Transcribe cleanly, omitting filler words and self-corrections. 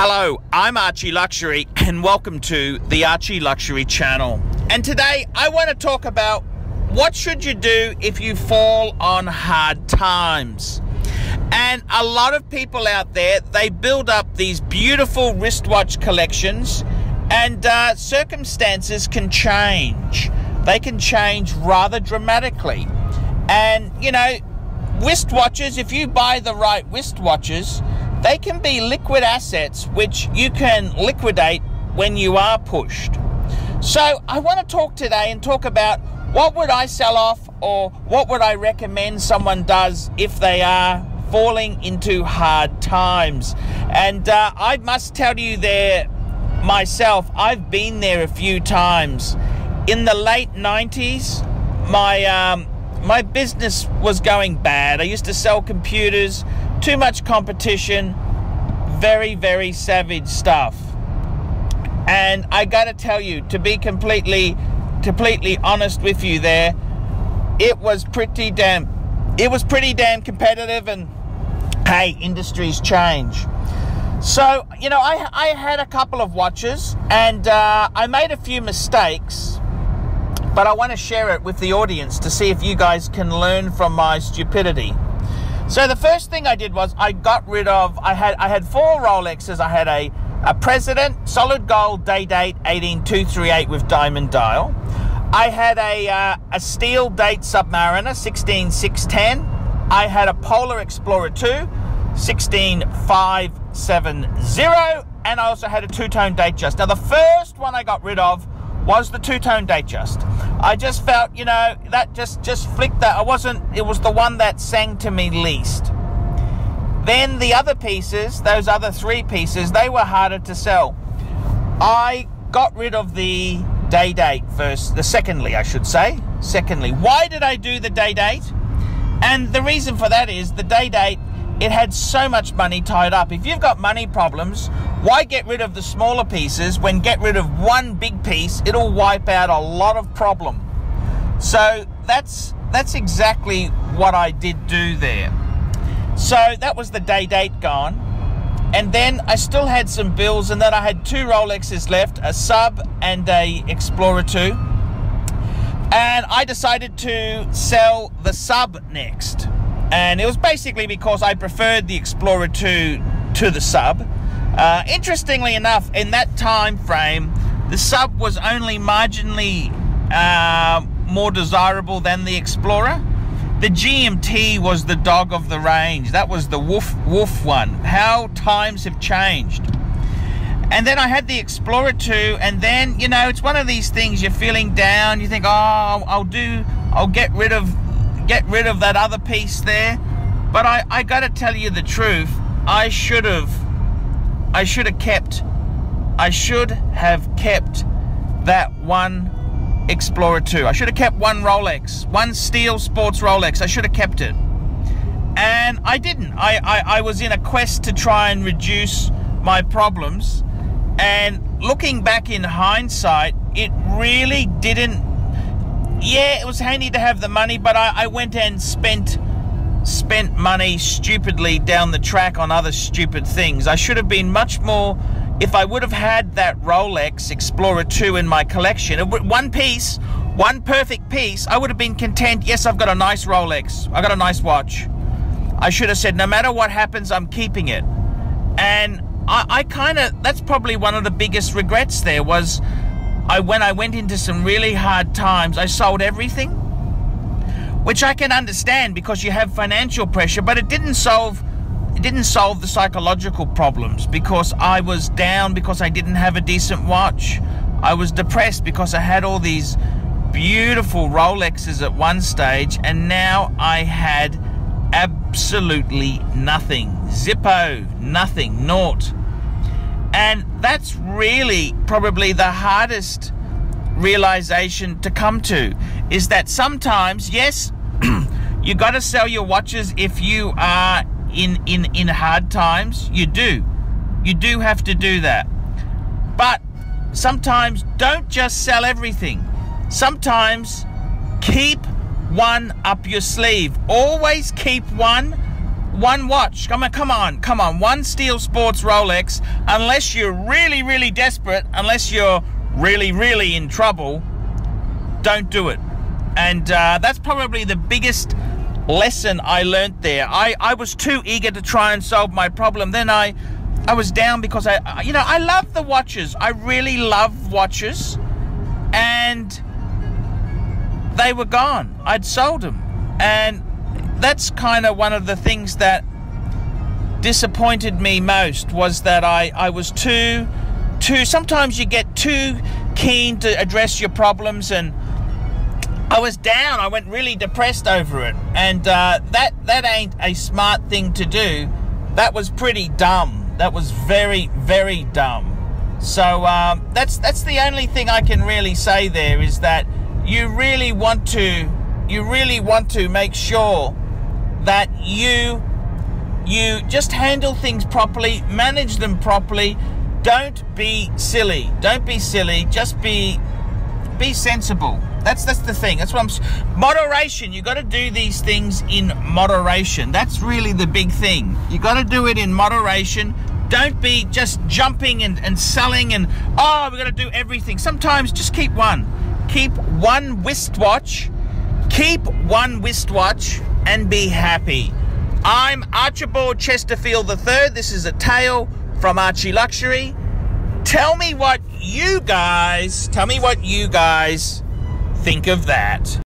Hello, I'm Archie Luxury and welcome to the Archie Luxury channel. And today I want to talk about what should you do if you fall on hard times. And a lot of people out there, they build up these beautiful wristwatch collections and circumstances can change. They can change rather dramatically. And you know, wristwatches, if you buy the right wristwatches, they can be liquid assets which you can liquidate when you are pushed. So I want to talk today and talk about what would I sell off, or what would I recommend someone does if they are falling into hard times. And I must tell you there myself, I've been there a few times. In the late 90s, my business was going bad. I used to sell computers, too much competition, very savage stuff. And I gotta tell you, to be completely honest with you there, it was pretty damn competitive, and hey, industries change. So, you know, I had a couple of watches and I made a few mistakes, but I want to share it with the audience to see if you guys can learn from my stupidity. So the first thing I did was I got rid of, I had 4 Rolexes. I had a President solid gold day date 18238 with diamond dial. I had a steel date Submariner 16610. I had a Polar Explorer 2 16570, and I also had a two-tone Datejust. Now the first one I got rid of was the two-tone Datejust. I just felt, you know, that just flicked that. It was the one that sang to me least. Then the other pieces, those other 3 pieces, they were harder to sell. I got rid of the day date first, secondly, why did I do the day date? And the reason for that is the day date, it had so much money tied up. If you've got money problems, why get rid of the smaller pieces when get rid of one big piece? It'll wipe out a lot of problem. So that's exactly what I did do there. So that was the day date gone. And then I still had some bills, and then I had 2 Rolexes left, a Sub and a Explorer 2. And I decided to sell the Sub next. And it was basically because I preferred the Explorer 2 to the Sub. Interestingly enough, in that time frame, the Sub was only marginally more desirable than the Explorer. The GMT was the dog of the range. That was the woof one. How times have changed. And then I had the Explorer 2, and then, you know, it's one of these things, you're feeling down, you think, oh, I'll get rid of that other piece there. But I gotta tell you the truth, I should have kept that one Explorer 2. I should have kept one Rolex, one steel sports Rolex. I should have kept it. And I didn't. I was in a quest to try and reduce my problems. And looking back in hindsight, it really didn't. Yeah, it was handy to have the money, but I went and spent money stupidly down the track on other stupid things. I should have been much more. If I would have had that Rolex Explorer 2 in my collection, one piece, one perfect piece, I would have been content. Yes, I've got a nice Rolex. I got a nice watch. I should have said, no matter what happens, I'm keeping it. And I kind of, that's probably one of the biggest regrets there was, when I went into some really hard times, I sold everything, which I can understand because you have financial pressure, but it didn't solve the psychological problems, because I was down because I didn't have a decent watch. I was depressed because I had all these beautiful Rolexes at one stage, and now I had absolutely nothing. Zippo, nothing, naught. And that's really probably the hardest realization to come to, is that sometimes, yes, you got to sell your watches if you are in hard times. You do have to do that. But sometimes don't just sell everything. Sometimes keep one up your sleeve. Always keep one one watch. Come on. One Steel Sports Rolex, unless you're really, really desperate, unless you're really, really in trouble, don't do it. And that's probably the biggest lesson I learned there. I was too eager to try and solve my problem. Then I was down because I love the watches. I really love watches, and they were gone. I'd sold them, and that's kind of one of the things that disappointed me most, was that I was too sometimes you get too keen to address your problems, and I was down. I went really depressed over it, and that ain't a smart thing to do. That was pretty dumb. That was very, very dumb. So that's the only thing I can really say there, is that you really want to make sure that you just handle things properly, manage them properly. Don't be silly. Just be sensible. That's the thing. That's what moderation. You got to do these things in moderation. That's really the big thing. You got to do it in moderation. Don't be just jumping and selling and, oh, we're going to do everything. Sometimes just keep one. Keep one wristwatch. Keep one wristwatch and be happy. I'm Archibald Chesterfield III. This is a tale from Archie Luxury. Tell me what you guys think of that.